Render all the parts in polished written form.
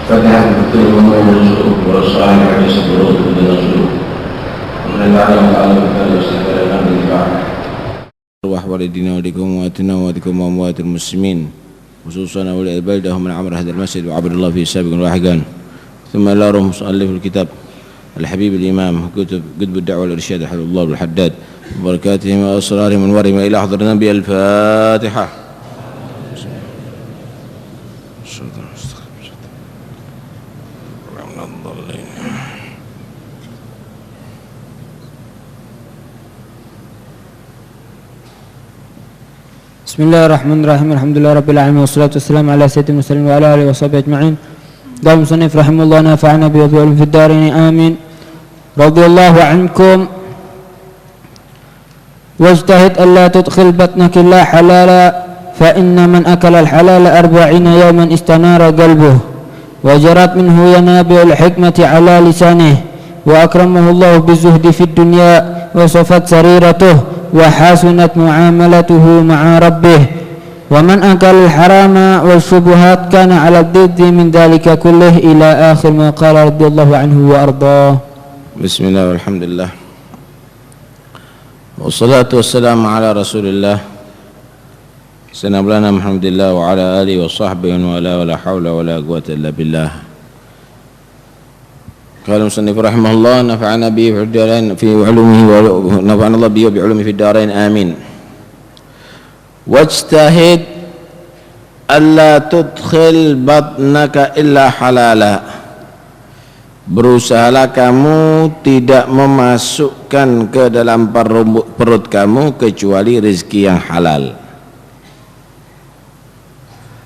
فتحت الأمور والسلوك والصالح حديث البلوغ من السلوك ومن تعلم تعلم بالله واستغفر الله بالاتباع أرواح والدينا ولكم وأمواتكم وأموات المسلمين خصوصا أولياء البلدة ومن عمر هذا المسجد وعبد الله فيه سابقا لاحقا ثم إلى روح مؤلف الكتاب الحبيب الإمام قطب الدعوة والإرشاد حفظه الله بالحداد وبركاتهم وأسرارهم وأنوارهم إلى حضرة النبي. الفاتحة. بسم الله الرحمن الرحيم. الحمد لله رب العالمين والصلاة والسلام على سيد المرسلين وعلى آله وصحبه أجمعين. قال المصنف رحمه الله نفعنا به في الدارين آمين. رضي الله عنكم. واجتهد ألا تدخل بطنك إلا حلالا فإن من أكل الحلال 40 يوما استنار قلبه وجرت منه ينابع الحكمة على لسانه وأكرمه الله بالزهد في الدنيا وصفت سريرته وحسنت معاملته مع ربه. ومن أكل الحرام والشبهات كان على الضد من ذلك كله إلى آخر ما قال رضي الله عنه وأرضاه. بسم الله والحمد لله والصلاة والسلام على رسول الله سيدنا مولانا محمد الله وعلى آله وصحبه ولا حول ولا قوة إلا بالله. قال المصنف رحمه الله نفعنا به في الدارين في علومه ونفعنا الله به بعلومه في الدارين آمين. واجتهد ألا تدخل بطنك إلا حلالا. Berusahalah kamu tidak memasukkan ke dalam perut kamu kecuali rezeki yang halal.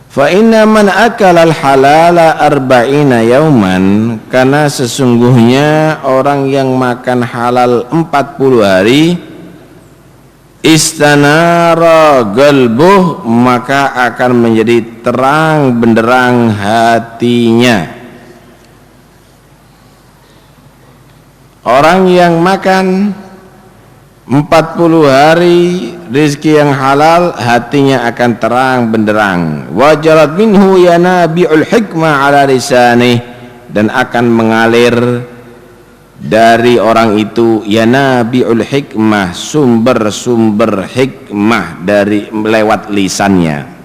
Fa inna man akala al-halala 40 yauman, karena sesungguhnya orang yang makan halal 40 hari istanara qalbuh, maka akan menjadi terang benderang hatinya. Orang yang makan 40 hari rezeki yang halal, hatinya akan terang benderang. Wajarat minhu yanabi'ul hikmah ala lisanih, dan akan mengalir dari orang itu yanabi'ul hikmah, sumber-sumber hikmah dari lewat lisannya.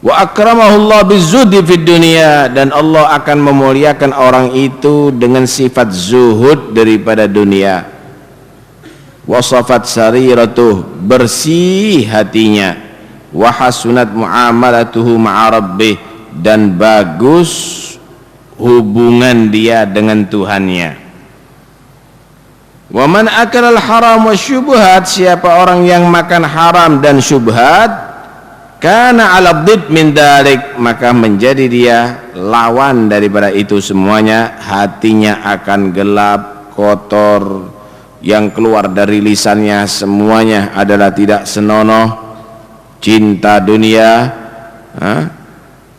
Wa akramahullah bizuhdi fid dunia, dan Allah akan memuliakan orang itu dengan sifat zuhud daripada dunia. Wasafat sariratuh, bersih hatinya. Wa hasunat muamalatuhu ma'a rabbih, dan bagus hubungan dia dengan Tuhannya. Wa man akala al-haram wa syubhat, siapa orang yang makan haram dan syubhat, kana ala dhid min dalik, maka menjadi dia lawan daripada itu semuanya. Hatinya akan gelap, kotor, yang keluar dari lisannya semuanya adalah tidak senonoh, cinta dunia,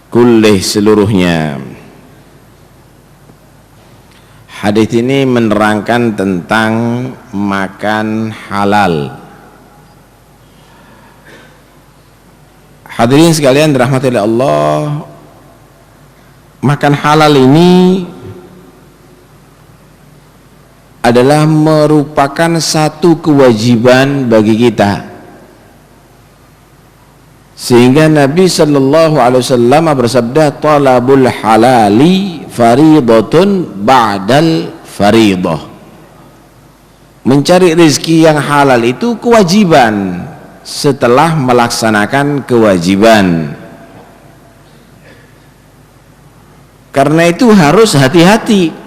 kullih seluruhnya. Hadis ini menerangkan tentang makan halal. Hadirin sekalian dirahmati oleh Allah, makan halal ini adalah merupakan satu kewajiban bagi kita, sehingga Nabi sallallahu alaihi wasallam bersabda, talabul halali faridatun ba'dal faridah. Mencari rezeki yang halal itu kewajiban setelah melaksanakan kewajiban. Karena itu harus hati-hati.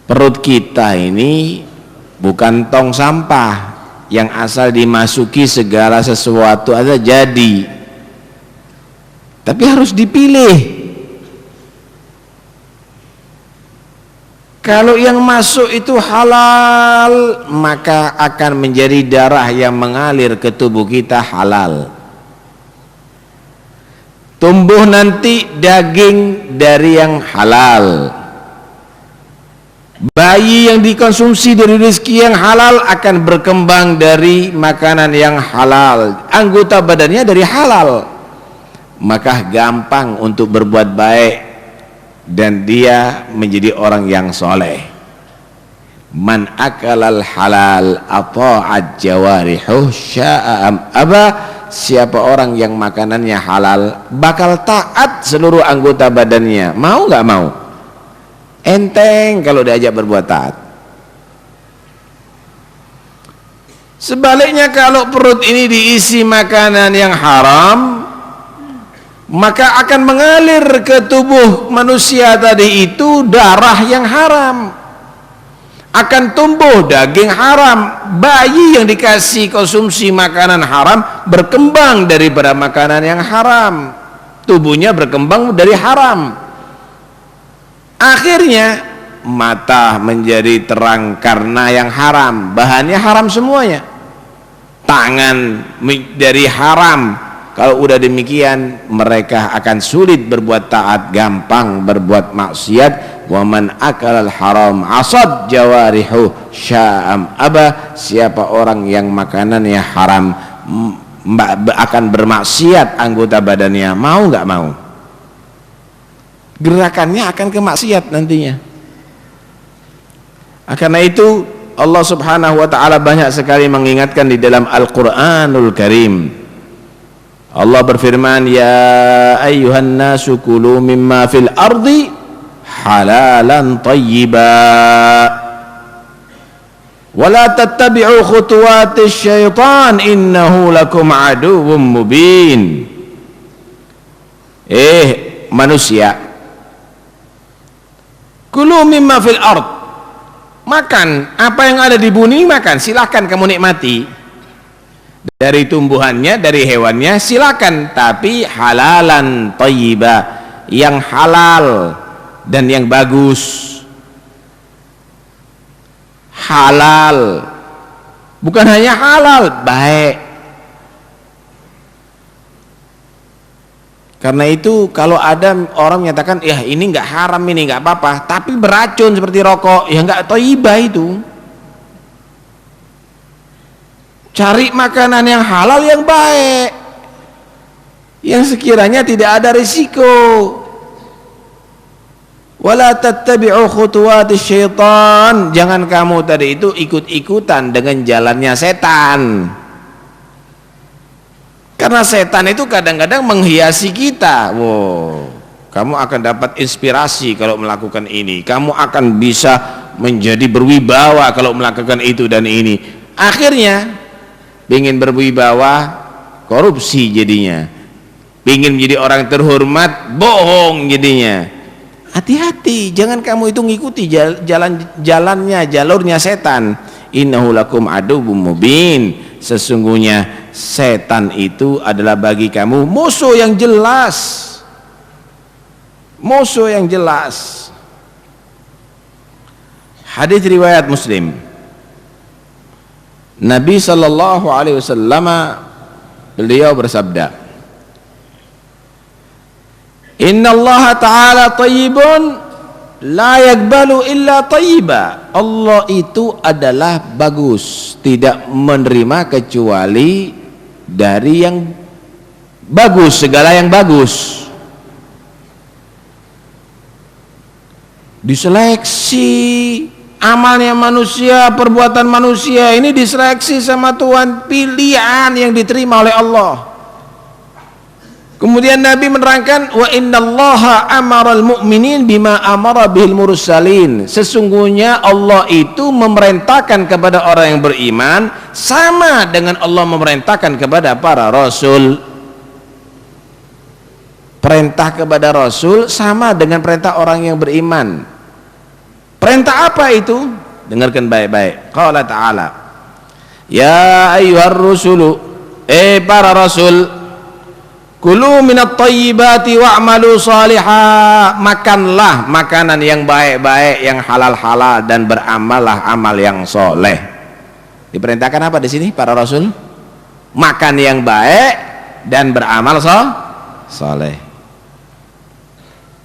Perut kita ini bukan tong sampah yang asal dimasuki segala sesuatu aja jadi, tapi harus dipilih. Kalau yang masuk itu halal, maka akan menjadi darah yang mengalir ke tubuh kita halal. Tumbuh nanti daging dari yang halal. Bayi yang dikonsumsi dari rezeki yang halal akan berkembang dari makanan yang halal. Anggota badannya dari halal. maka gampang untuk berbuat baik dan dia menjadi orang yang soleh. Man akalal halal ata'at jawarihuh sya'a am aba, siapa orang yang makanannya halal bakal taat seluruh anggota badannya, mau nggak mau. Enteng kalau diajak berbuat taat. Sebaliknya kalau perut ini diisi makanan yang haram, maka akan mengalir ke tubuh manusia tadi itu darah yang haram, akan tumbuh daging haram. Bayi yang dikasih konsumsi makanan haram berkembang daripada makanan yang haram, tubuhnya berkembang dari haram. Akhirnya mata menjadi terang karena yang haram, bahannya haram semuanya. Tangan dari haram. Kalau udah demikian mereka akan sulit berbuat taat, gampang berbuat maksiat. Wa man akalal haram asad jawarihu sya'am aba, siapa orang yang makanannya haram akan bermaksiat anggota badannya, mau nggak mau. Gerakannya akan kemaksiat nantinya. Karena itu Allah Subhanahu wa taala banyak sekali mengingatkan di dalam Al-Qur'anul Karim. Allah berfirman, ya ayyuhan nasu kulu mimma fil ardi halalan tayyiba wa la tattabi'u khutuwatis syaitan innahu lakum aduwwum mubin. Manusia, kulu mimma fil ard, makan apa yang ada di bumi, makan, silahkan kamu nikmati dari tumbuhannya, dari hewannya, silakan, tapi halalan thayyiba, yang halal dan yang bagus. Halal bukan hanya halal, baik. Karena itu kalau ada orang menyatakan ya ini nggak haram, ini nggak apa-apa, tapi beracun seperti rokok, ya nggak thayyibah itu. Cari makanan yang halal, yang baik, yang sekiranya tidak ada risiko. Wala tattabi'u khutuwatis syaitan, jangan kamu tadi itu ikut-ikutan dengan jalannya setan. Karena setan itu kadang-kadang menghiasi kita. Wow, kamu akan dapat inspirasi kalau melakukan ini, kamu akan bisa menjadi berwibawa kalau melakukan itu dan ini. Akhirnya ingin berwibawa, korupsi jadinya. Ingin menjadi orang terhormat, bohong jadinya. Hati-hati, jangan kamu itu ngikuti jalurnya setan. Innahu lakum aduwwum mubin, sesungguhnya setan itu adalah bagi kamu musuh yang jelas. Musuh yang jelas. Hadis riwayat Muslim, Nabi sallallahu alaihi wasallam beliau bersabda, Inna Allah Ta'ala tayyibun la yakbalu illa tayyiba. Allah itu adalah bagus, tidak menerima kecuali dari yang bagus, segala yang bagus. Diseleksi amalnya manusia, perbuatan manusia ini diseleksi sama Tuhan, pilihan yang diterima oleh Allah. Kemudian Nabi menerangkan, wa innallaha amaral mu'minin bima amara bihil mursalin, sesungguhnya Allah itu memerintahkan kepada orang yang beriman sama dengan Allah memerintahkan kepada para rasul. Perintah kepada rasul sama dengan perintah orang yang beriman. Perintah apa itu? Dengarkan baik-baik. Qala ta'ala, ya ayyuhar rusulu, para rasul, kulu minat thayyibati wa'malu salihah, makanlah makanan yang baik-baik, yang halal-halal, dan beramallah amal yang soleh. Diperintahkan apa di sini para rasul? Makan yang baik dan beramal soleh.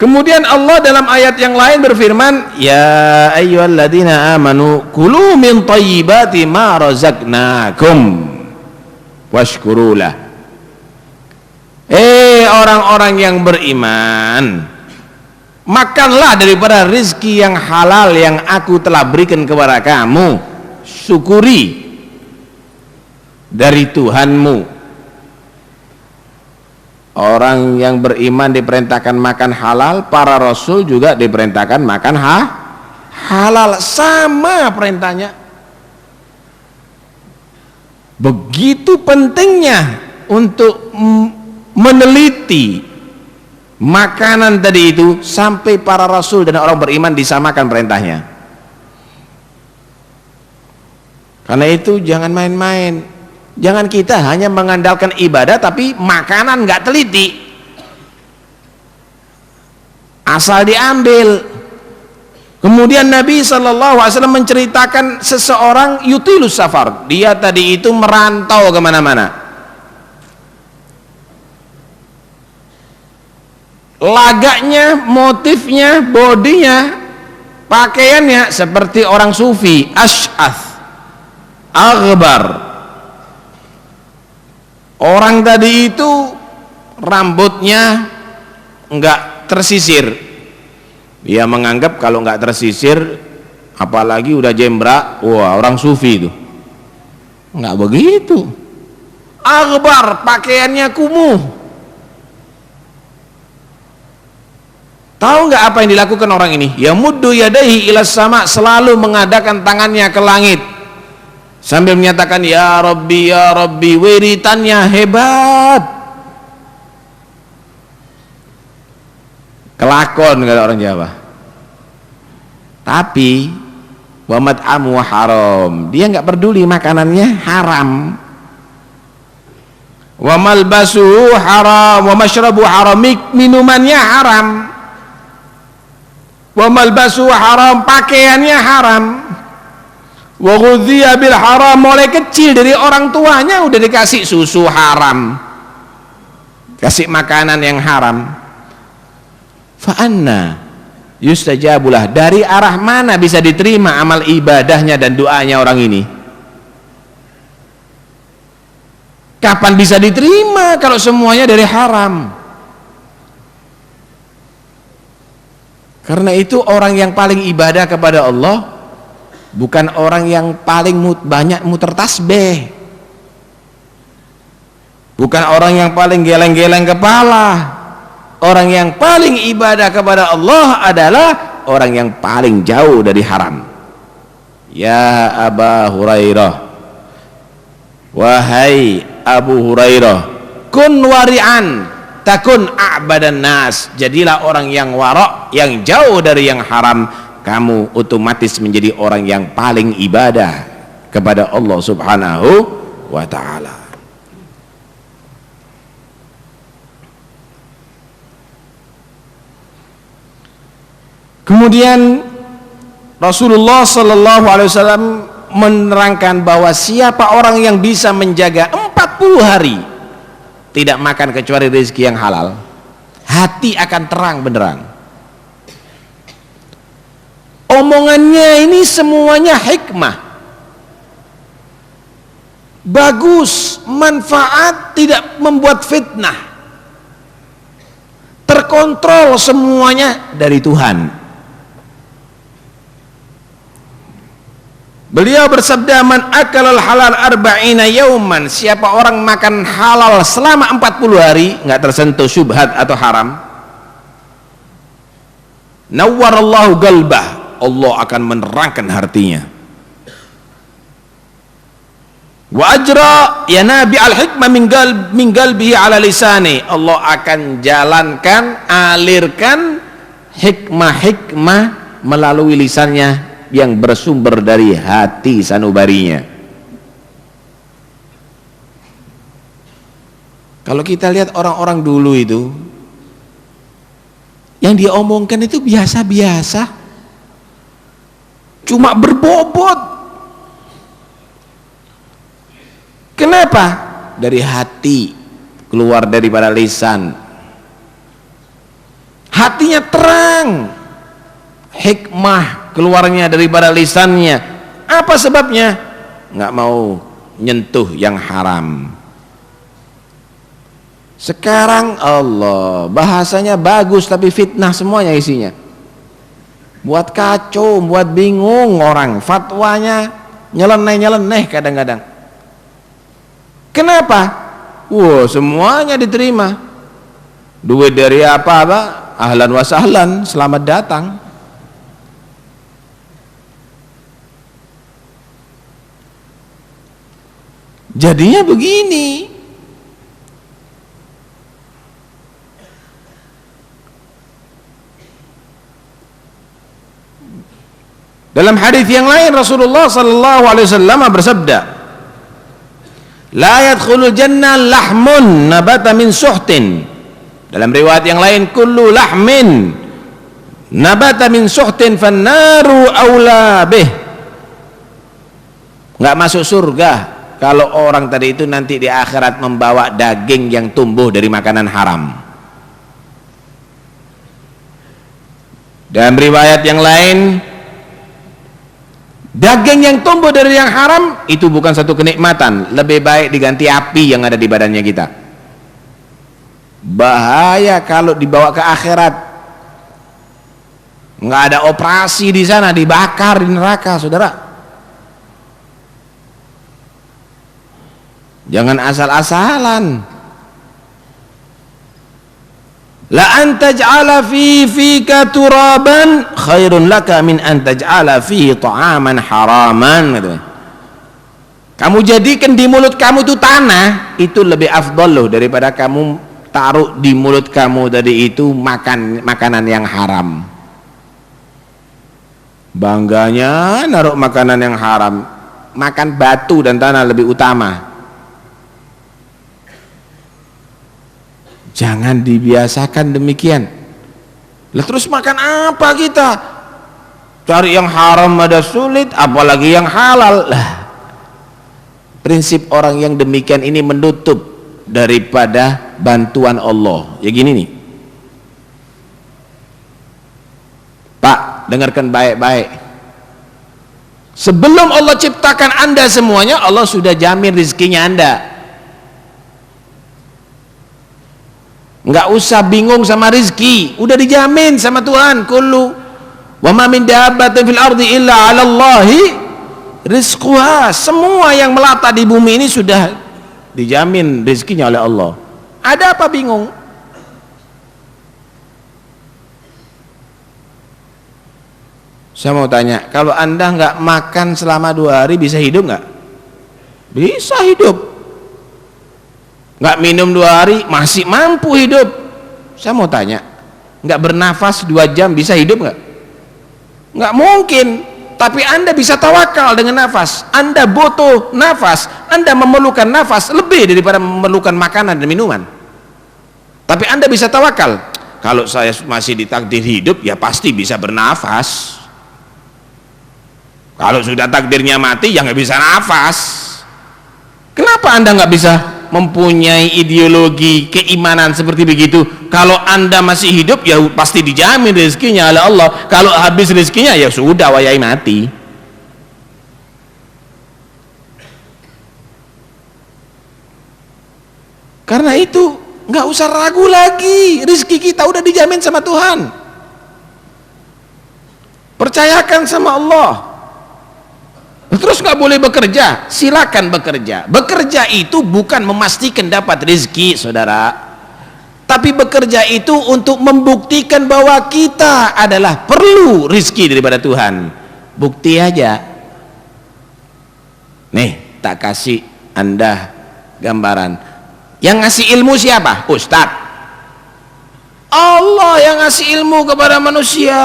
Kemudian Allah dalam ayat yang lain berfirman, ya ayyuhalladzina amanu kulu min thayyibati ma razaqnakum washkurulah. orang-orang yang beriman, makanlah daripada rizki yang halal yang aku telah berikan kepada kamu, syukuri dari Tuhanmu. Orang yang beriman diperintahkan makan halal, para rasul juga diperintahkan makan halal, sama perintahnya. Begitu pentingnya untuk meneliti makanan tadi itu, sampai para rasul dan orang beriman disamakan perintahnya. Karena itu jangan main-main. Jangan kita hanya mengandalkan ibadah tapi makanan nggak teliti, asal diambil. Kemudian Nabi SAW menceritakan seseorang yutilus safar, dia tadi itu merantau kemana-mana, lagaknya, motifnya, bodinya, pakaiannya seperti orang sufi, asy'ath aghbar. Orang tadi itu rambutnya enggak tersisir. Dia menganggap kalau enggak tersisir, apalagi udah jembrak, wah orang sufi itu. Enggak begitu. Aghbar, pakaiannya kumuh. Tahu enggak apa yang dilakukan orang ini? Ya muddu yadaihi ilas sama, selalu mengadakan tangannya ke langit sambil menyatakan ya Rabbi, wiritannya hebat, kelakon kata orang Jawa. Tapi wa mat'amu haram, dia nggak peduli makanannya haram, wa malbasuhu haram, wa mashrabu haram, minumannya haram, wa malbasuhu haram, pakaiannya haram, wa ghudhiya bil haram, mulai kecil dari orang tuanya udah dikasih susu haram, kasih makanan yang haram. Fa anna yustajabulah, dari arah mana bisa diterima amal ibadahnya dan doanya orang ini? Kapan bisa diterima kalau semuanya dari haram? Karena itu orang yang paling ibadah kepada Allah bukan orang yang paling banyak muter tasbih, bukan orang yang paling geleng-geleng kepala. Orang yang paling ibadah kepada Allah adalah orang yang paling jauh dari haram. Ya Aba Hurairah, wahai Abu Hurairah, kun wari'an takun a'badan nas, jadilah orang yang warok, yang jauh dari yang haram, kamu otomatis menjadi orang yang paling ibadah kepada Allah Subhanahu wa ta'ala. Kemudian Rasulullah sallallahu alaihi wasallam menerangkan bahwa siapa orang yang bisa menjaga 40 hari tidak makan kecuali rezeki yang halal, hati akan terang benderang. Omongannya ini semuanya hikmah, bagus, manfaat, tidak membuat fitnah, terkontrol semuanya dari Tuhan. Beliau bersabda, man akalal halal arba'ina yauman, siapa orang makan halal selama 40 hari nggak tersentuh syubhat atau haram, nawwarallahu qalbah, Allah akan menerangkan hatinya. Wa ajra yanabi al hikmah min qalbihi ala lisani, Allah akan jalankan, alirkan hikmah-hikmah melalui lisannya yang bersumber dari hati sanubarinya. Kalau kita lihat orang-orang dulu itu, yang dia omongkan itu biasa-biasa, cuma berbobot. Kenapa? Dari hati, keluar daripada lisan. Hatinya terang, hikmah keluarnya daripada lisannya. Apa sebabnya? Nggak mau nyentuh yang haram. Sekarang Allah bahasanya bagus tapi fitnah semuanya isinya. Buat kacau, buat bingung orang. Fatwanya nyeleneh-nyeleneh kadang-kadang. Kenapa? Wah, semuanya diterima. Duit dari apa? Ahlan wa sahlan, selamat datang. Jadinya begini. Dalam hadis yang lain Rasulullah sallallahu alaihi wasallam bersabda, "La yadkhulul jannah lahmun nabata min suhtin." Dalam riwayat yang lain, "Kullu lahmin nabata min suhtin fannaru aula bih." Enggak masuk surga kalau orang tadi itu nanti di akhirat membawa daging yang tumbuh dari makanan haram. Dalam riwayat yang lain, daging yang tumbuh dari yang haram itu bukan satu kenikmatan, lebih baik diganti api yang ada di badannya kita. Bahaya kalau dibawa ke akhirat, nggak ada operasi di sana, dibakar di neraka, saudara. Jangan asal-asalan. La antaj'ala fi fika turaban khairun laka min antaj'ala fihi ta'aman haraman. Kamu jadikan di mulut kamu itu tanah, itu lebih afdal loh daripada kamu taruh di mulut kamu tadi itu makanan yang haram. Bangganya naruh makanan yang haram, makan batu dan tanah lebih utama. Jangan dibiasakan demikian. Lah terus makan apa kita? Cari yang haram ada sulit, apalagi yang halal. Lah, prinsip orang yang demikian ini menutup daripada bantuan Allah. Ya gini nih, Pak, dengarkan baik-baik. Sebelum Allah ciptakan Anda semuanya, Allah sudah jamin rezekinya Anda. Enggak usah bingung sama rizki, udah dijamin sama Tuhan. Kullu wa ma min dabbatin fil ardi illa 'ala Allahi rizquha. Semua yang melata di bumi ini sudah dijamin rizkinya oleh Allah. Ada apa bingung? Saya mau tanya, kalau Anda nggak makan selama 2 hari bisa hidup nggak? Bisa hidup. Nggak minum 2 hari masih mampu hidup. Saya mau tanya, nggak bernafas 2 jam bisa hidup nggak? Nggak mungkin. Tapi Anda bisa tawakal dengan nafas. Anda butuh nafas, Anda memerlukan nafas lebih daripada memerlukan makanan dan minuman. Tapi Anda bisa tawakal. Kalau saya masih ditakdir hidup, ya pasti bisa bernafas. Kalau sudah takdirnya mati, ya nggak bisa nafas. Kenapa Anda nggak bisa mempunyai ideologi keimanan seperti begitu? Kalau Anda masih hidup, ya pasti dijamin rezekinya oleh Allah. Kalau habis rezekinya, ya sudah, wayai mati. Karena itu nggak usah ragu lagi, rezeki kita udah dijamin sama Tuhan. Percayakan sama Allah. Terus nggak boleh bekerja? Silakan bekerja. Bekerja itu bukan memastikan dapat rezeki, saudara. Tapi bekerja itu untuk membuktikan bahwa kita adalah perlu rezeki daripada Tuhan. Bukti aja. Nih, tak kasih Anda gambaran. Yang ngasih ilmu siapa? Ustadz. Allah yang ngasih ilmu kepada manusia.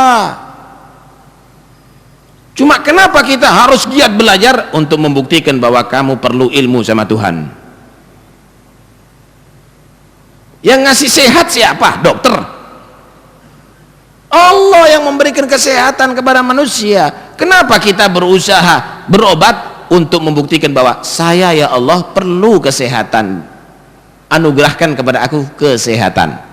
Cuma kenapa kita harus giat belajar? Untuk membuktikan bahwa kamu perlu ilmu sama Tuhan. Yang ngasih sehat siapa? Dokter. Allah yang memberikan kesehatan kepada manusia. Kenapa kita berusaha berobat? Untuk membuktikan bahwa saya, ya Allah, perlu kesehatan. Anugerahkan kepada aku kesehatan.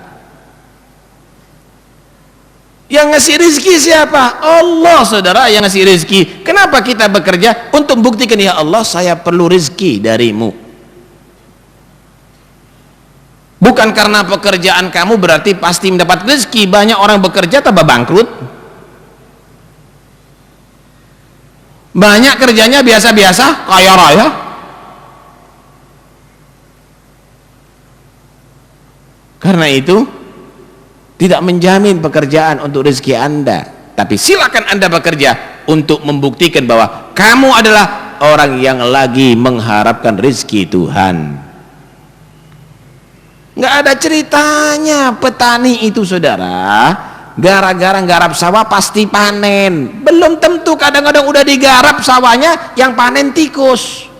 Yang ngasih rezeki siapa? Allah, saudara, yang ngasih rezeki. Kenapa kita bekerja? Untuk membuktikan, ya Allah, saya perlu rezeki darimu. Bukan karena pekerjaan kamu berarti pasti mendapat rezeki. Banyak orang bekerja tambah bangkrut. Banyak kerjanya biasa-biasa, kaya raya. Karena itu tidak menjamin pekerjaan untuk rezeki Anda. Tapi silakan Anda bekerja untuk membuktikan bahwa kamu adalah orang yang lagi mengharapkan rezeki Tuhan. Nggak ada ceritanya petani itu, saudara, gara-gara garap sawah pasti panen. Belum tentu, kadang-kadang udah digarap sawahnya yang panen tikus.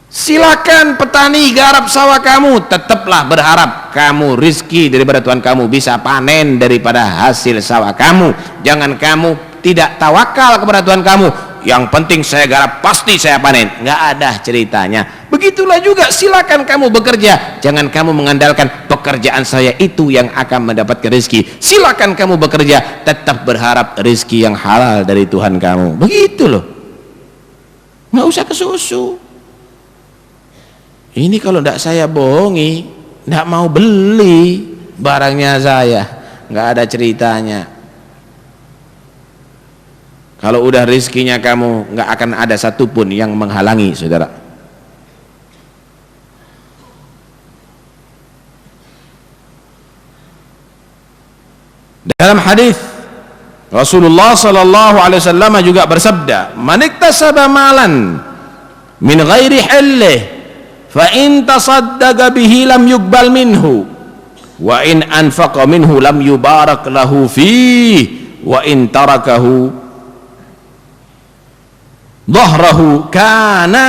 Silakan petani garap sawah kamu, tetaplah berharap kamu rizki daripada Tuhan kamu bisa panen daripada hasil sawah kamu. Jangan kamu tidak tawakal kepada Tuhan kamu. Yang penting saya garap pasti saya panen. Nggak ada ceritanya. Begitulah juga silakan kamu bekerja. Jangan kamu mengandalkan pekerjaan saya itu yang akan mendapatkan rezeki. Silakan kamu bekerja, tetap berharap rezeki yang halal dari Tuhan kamu. Begitu loh. Nggak usah kesusu. Ini kalau tidak saya bohongi, tidak mau beli barangnya saya. Nggak ada ceritanya. Kalau udah rizkinya kamu, nggak akan ada satupun yang menghalangi, saudara. Dalam hadis Rasulullah sallallahu alaihi wasallam juga bersabda, "Man iktasaba malan min ghairi hillih, fa in tasaddaqa bihi lam yuqbal minhu, wa in anfaqa minhu lam yubarak lahu fihi, wa in tarakahu dhahrahu kana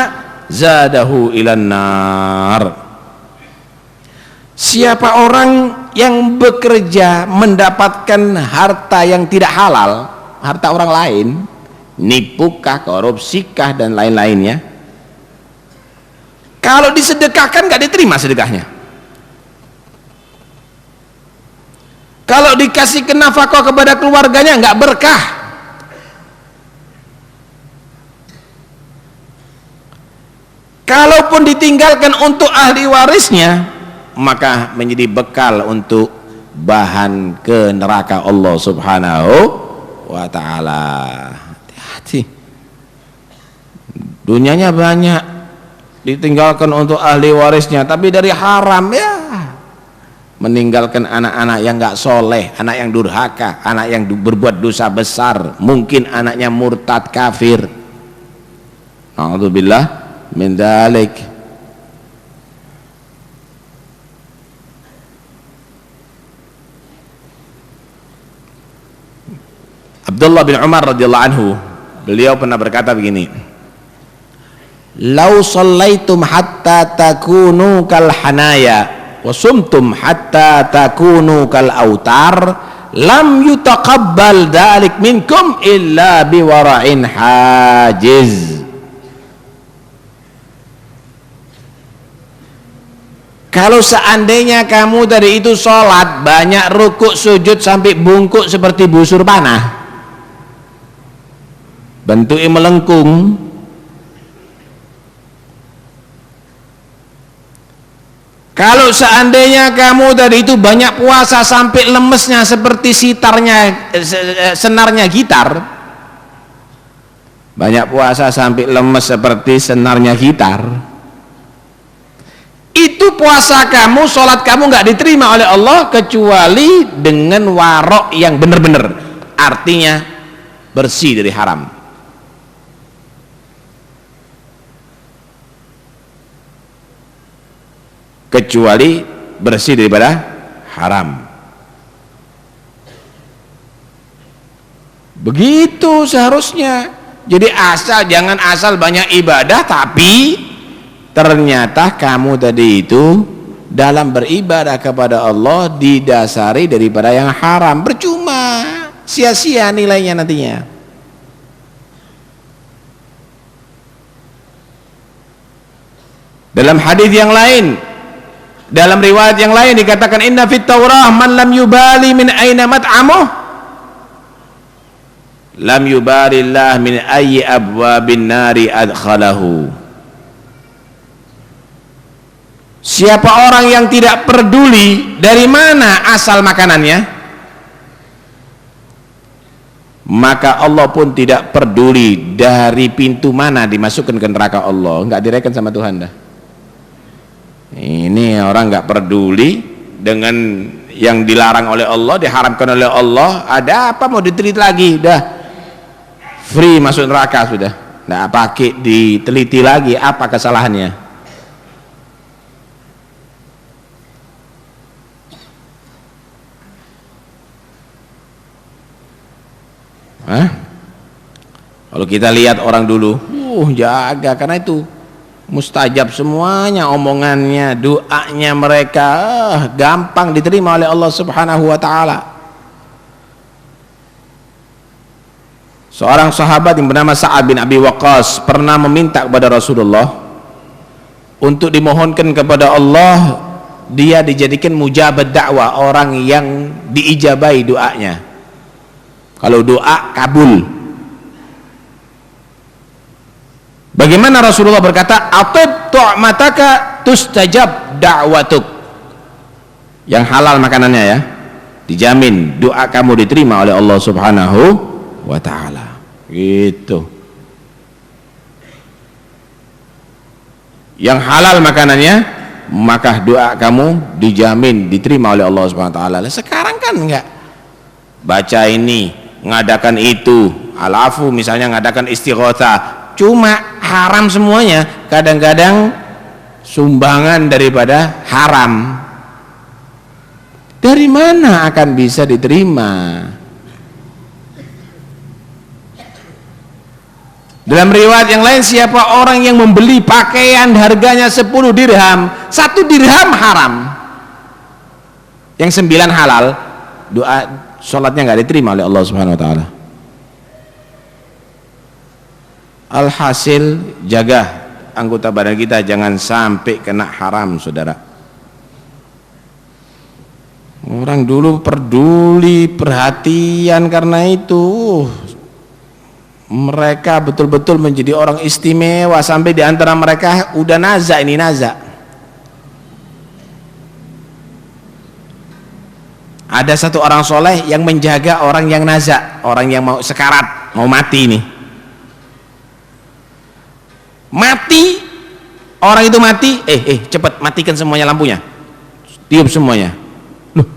zadahu ilan nar." Siapa orang yang bekerja mendapatkan harta yang tidak halal, harta orang lain, nipukah, korupsikah dan lain-lainnya, kalau disedekahkan nggak diterima sedekahnya. Kalau dikasih nafkah kepada keluarganya nggak berkah. Kalaupun ditinggalkan untuk ahli warisnya, maka menjadi bekal untuk bahan ke neraka Allah Subhanahu wa ta'ala. Hati-hati. Dunianya banyak ditinggalkan untuk ahli warisnya, tapi dari haram, ya meninggalkan anak-anak yang gak soleh, anak yang durhaka, anak yang berbuat dosa besar, mungkin anaknya murtad kafir. A'udzubillah min dzalik. Abdullah bin Umar radhiyallahu anhu, beliau pernah berkata begini, "Lau shallaitum hatta takunu kal hanaya wa sumtum hatta takunu kal autar, lam yutaqabbal dzalik minkum illa biwara'in hajiz." Kalau seandainya kamu tadi itu sholat banyak rukuk sujud sampai bungkuk seperti busur panah, bentuknya melengkung, kalau seandainya kamu tadi itu banyak puasa sampai lemesnya seperti senarnya gitar, banyak puasa sampai lemes seperti senarnya gitar, itu puasa kamu, sholat kamu nggak diterima oleh Allah kecuali dengan warok yang benar-benar, artinya bersih dari haram. Kecuali bersih daripada haram. Begitu seharusnya. Jadi jangan asal banyak ibadah tapi ternyata kamu tadi itu dalam beribadah kepada Allah didasari daripada yang haram. Percuma, sia-sia nilainya nantinya. Dalam hadis yang lain, dalam riwayat yang lain dikatakan, "Inna fit Taurah man lam yubali min aina mat'amuh lam yubarillah min ayyi abwabin nari adkhalahu. Siapa orang yang tidak peduli dari mana asal makanannya, maka Allah pun tidak peduli dari pintu mana dimasukkan ke neraka Allah. Enggak direken sama Tuhan dah. Ini orang enggak peduli dengan yang dilarang oleh Allah, diharamkan oleh Allah. Ada apa mau diteliti lagi? Dah free masuk neraka sudah. Enggak pakai diteliti lagi apa kesalahannya. Kalau kita lihat orang dulu, jaga, karena itu mustajab semuanya omongannya, doanya mereka gampang diterima oleh Allah Subhanahu wa taala. Seorang sahabat yang bernama Sa'ad bin Abi Waqqas pernah meminta kepada Rasulullah untuk dimohonkan kepada Allah dia dijadikan mujabad dakwah, orang yang diijabai doanya. Kalau doa kabul. Bagaimana Rasulullah berkata, atib tu'mataka tustajab da'watuk. Yang halal makanannya ya, dijamin doa kamu diterima oleh Allah Subhanahu wa ta'ala. Gitu. Yang halal makanannya, maka doa kamu dijamin diterima oleh Allah Subhanahu wa ta'ala. Sekarang kan enggak, baca ini, ngadakan itu, alafu misalnya ngadakan istighotsah, cuma haram semuanya. Kadang-kadang sumbangan daripada haram. Dari mana akan bisa diterima? Dalam riwayat yang lain, siapa orang yang membeli pakaian harganya 10 dirham, 1 dirham haram, yang 9 halal, doa sholatnya nggak diterima oleh Allah Subhanahu wa ta'ala. Alhasil, jaga anggota badan kita jangan sampai kena haram, saudara. Orang dulu peduli, perhatian, karena itu mereka betul-betul menjadi orang istimewa, sampai diantara mereka udah naza, ini naza. Ada satu orang soleh yang menjaga orang yang naza, orang yang mau sekarat, mau mati nih. Mati, orang itu mati, cepat matikan semuanya lampunya, tiup semuanya. Loh,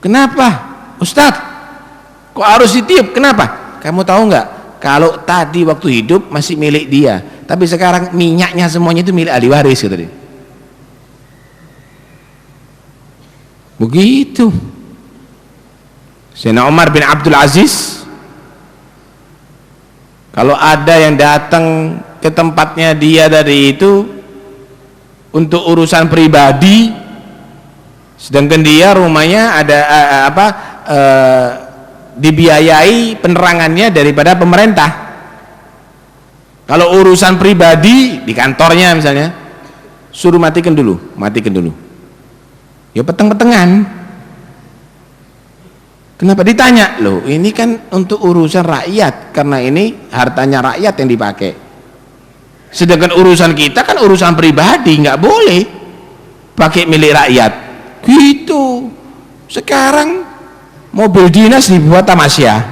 kenapa Ustadz kok harus ditiup? Kenapa? Kamu tahu nggak, kalau tadi waktu hidup masih milik dia, tapi sekarang minyaknya semuanya itu milik ahli waris, gitu deh. Begitu. Sayyidina Umar bin Abdul Aziz, kalau ada yang datang ke tempatnya dia dari itu untuk urusan pribadi, sedangkan dia rumahnya ada dibiayai penerangannya daripada pemerintah. Kalau urusan pribadi di kantornya misalnya, suruh matikan dulu. Ya peteng-petengan. Kenapa ditanya? Loh, ini kan untuk urusan rakyat, karena ini hartanya rakyat yang dipakai. Sedangkan urusan kita kan urusan pribadi, nggak boleh pakai milik rakyat. Gitu. Sekarang mobil dinas dibuat tamasya,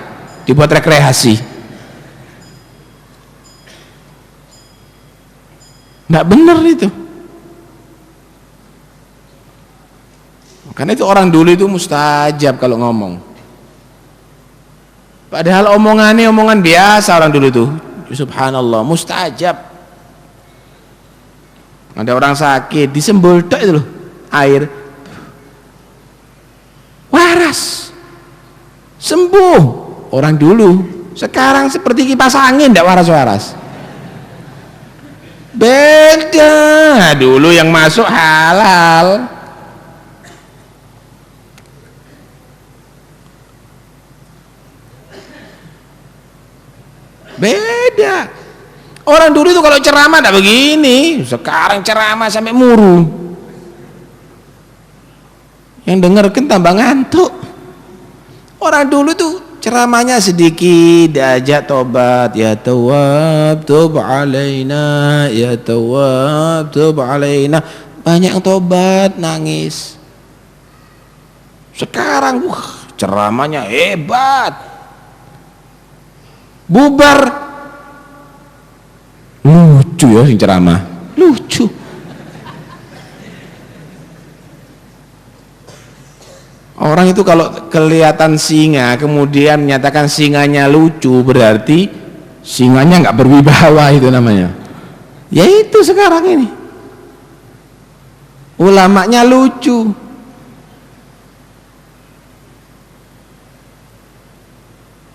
dibuat rekreasi. Nggak bener itu. Karena itu orang dulu itu mustajab kalau ngomong. Padahal omongannya omongan biasa orang dulu itu. Subhanallah, mustajab. Ada orang sakit, disembul tok itu loh, air. Waras. Sembuh. Orang dulu. Sekarang seperti kipas angin, tidak waras-waras. Beda. Dulu yang masuk halal. Beda. Orang dulu itu kalau ceramah tidak begini, sekarang ceramah sampai muru. Yang dengarkan tambah ngantuk. Orang dulu tuh ceramahnya sedikit, diajak tobat, ya Tawwab tub alaina, ya Tawwab tub alaina, banyak yang tobat, nangis. Sekarang ceramahnya hebat, bubar, lucu ya sing ceramah, lucu. Orang itu kalau kelihatan singa kemudian menyatakan singanya lucu, berarti singanya nggak berwibawa, itu namanya. Ya itu sekarang ini ulamanya lucu.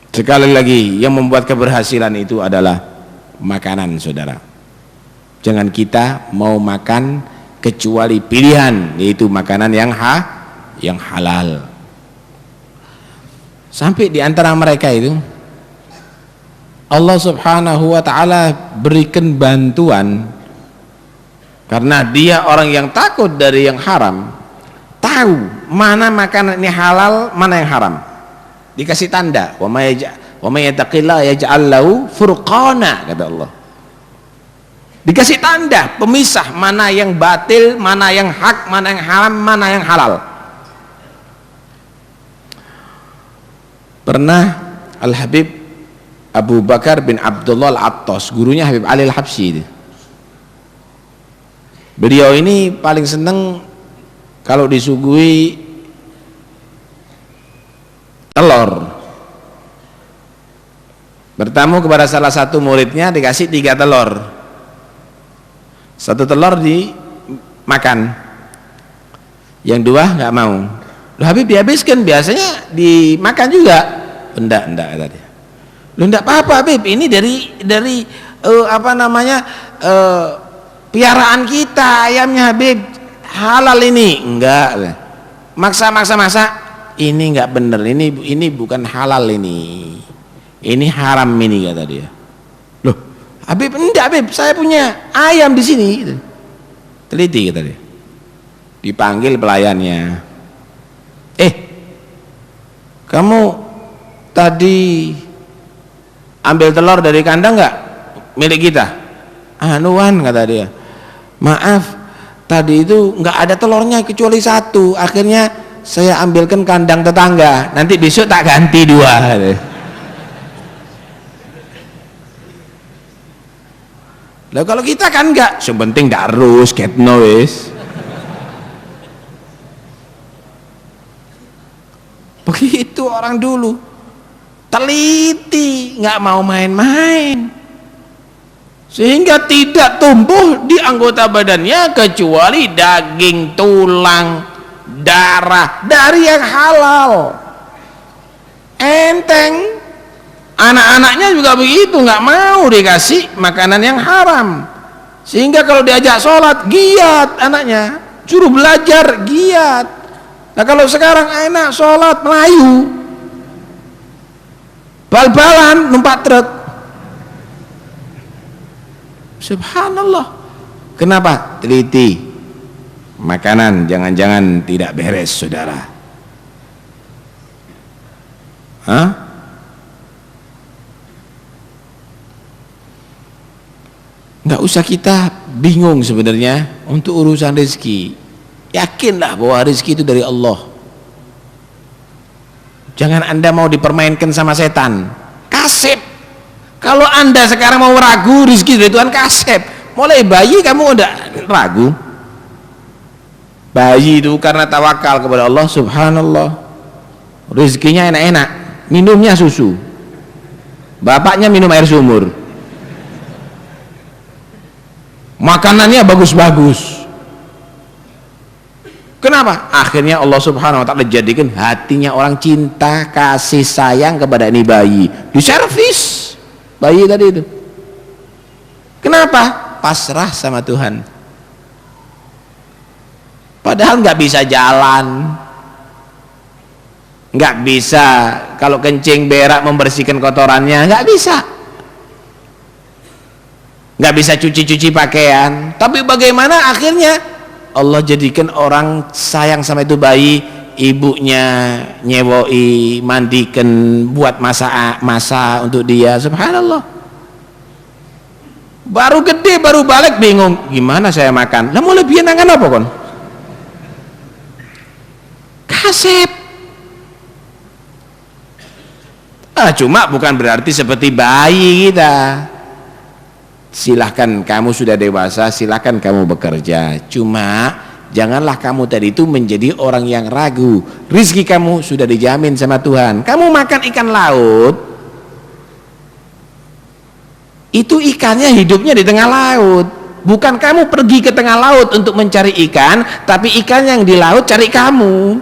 Sekali lagi, yang membuat keberhasilan itu adalah makanan, saudara. Jangan kita mau makan kecuali pilihan, yaitu makanan yang halal. Sampai di antara mereka itu Allah Subhanahu wa ta'ala berikan bantuan, karena dia orang yang takut dari yang haram, tahu mana makanan ini halal, mana yang haram. Dikasih tanda, wa may yattaqillaha yaj'al lahu furqana, kata Allah. Dikasih tanda pemisah mana yang batil, mana yang hak, mana yang haram, mana yang halal. Pernah Al-Habib Abu Bakar bin Abdullah Al-Attas, gurunya Habib Ali Al-Habsyi, beliau ini paling seneng kalau disuguhi telur. Bertamu kepada salah satu muridnya, dikasih 3 telur, 1 telur dimakan, yang 2 nggak mau. Loh, Habib dihabiskan, biasanya dimakan juga. Enggak kata dia. Loh, enggak apa-apa Habib, ini dari piaraan kita, ayamnya Habib, halal ini. Enggak, maksa ini enggak bener, ini bukan halal, ini haram ini, kata dia. Loh Habib, enggak Habib, saya punya ayam di sini. Teliti, kata dia. Dipanggil pelayannya, kamu tadi ambil telur dari kandang nggak milik kita? Anuan, kata dia, maaf, tadi itu nggak ada telurnya kecuali 1, akhirnya saya ambilkan kandang tetangga, nanti besok tak ganti 2. Lah kalau kita kan nggak, sebenting darus ketno wis. Begitu orang dulu, teliti, nggak mau main-main, sehingga tidak tumbuh di anggota badannya kecuali daging, tulang, darah dari yang halal. Enteng. Anak-anaknya juga begitu, nggak mau dikasih makanan yang haram, sehingga kalau diajak sholat giat anaknya, suruh belajar giat. Nah kalau sekarang enak sholat Melayu, bal-balan numpak truk. Subhanallah. Kenapa? Teliti. Makanan jangan-jangan tidak beres, saudara. Nggak usah kita bingung sebenarnya untuk urusan rezeki. Yakinlah bahwa rezeki itu dari Allah. Jangan Anda mau dipermainkan sama setan. Kasep. Kalau Anda sekarang mau ragu rezeki dari Tuhan, kasep. Mulai bayi kamu udah ragu. Bayi itu karena tawakal kepada Allah, subhanallah, rezekinya enak-enak, minumnya susu, bapaknya minum air sumur, makanannya bagus-bagus. Kenapa? Akhirnya Allah Subhanahu wa ta'ala jadikan hatinya orang cinta, kasih sayang kepada ini bayi, diservis bayi tadi itu. Kenapa? Pasrah sama Tuhan. Padahal nggak bisa jalan, nggak bisa kalau kencing berak membersihkan kotorannya, nggak bisa, nggak bisa cuci-cuci pakaian. Tapi bagaimana akhirnya Allah jadikan orang sayang sama itu bayi, ibunya nyewoi mandikan, buat masa untuk dia, subhanallah. Baru gede, baru balik bingung gimana saya makan. Lah mau lebih nangan apa kon? Kasep. Cuma bukan berarti seperti bayi kita. Silahkan kamu sudah dewasa, silahkan kamu bekerja. Cuma janganlah kamu tadi itu menjadi orang yang ragu. Rizki kamu sudah dijamin sama Tuhan. Kamu makan ikan laut, itu ikannya hidupnya di tengah laut. Bukan kamu pergi ke tengah laut untuk mencari ikan, tapi ikan yang di laut cari kamu.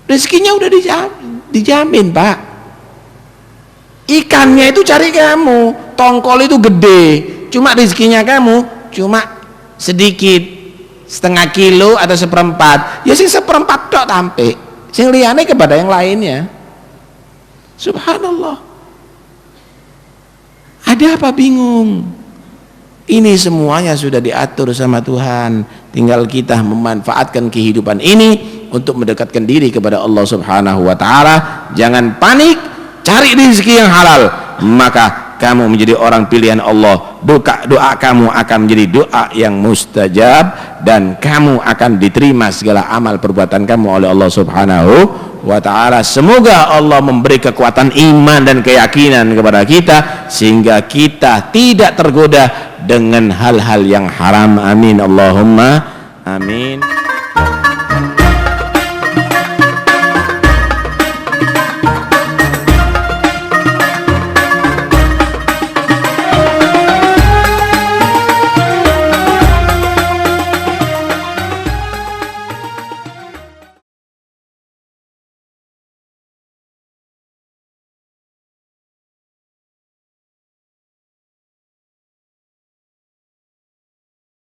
Rizkinya udah dijamin, Pak. Ikannya itu cari kamu. Tongkol itu gede, cuma rizkinya kamu cuma sedikit, setengah kilo atau seperempat. Ya sing seperempat tok tampe, sing liyane kepada yang lainnya. Subhanallah. Ada apa bingung? Ini semuanya sudah diatur sama Tuhan. Tinggal kita memanfaatkan kehidupan ini untuk mendekatkan diri kepada Allah Subhanahu wa taala. Jangan panik, cari rezeki yang halal, maka kamu menjadi orang pilihan Allah. Doa kamu akan menjadi doa yang mustajab, dan kamu akan diterima segala amal perbuatan kamu oleh Allah Subhanahu wa ta'ala. Semoga Allah memberi kekuatan iman dan keyakinan kepada kita sehingga kita tidak tergoda dengan hal-hal yang haram. Amin, Allahumma amin.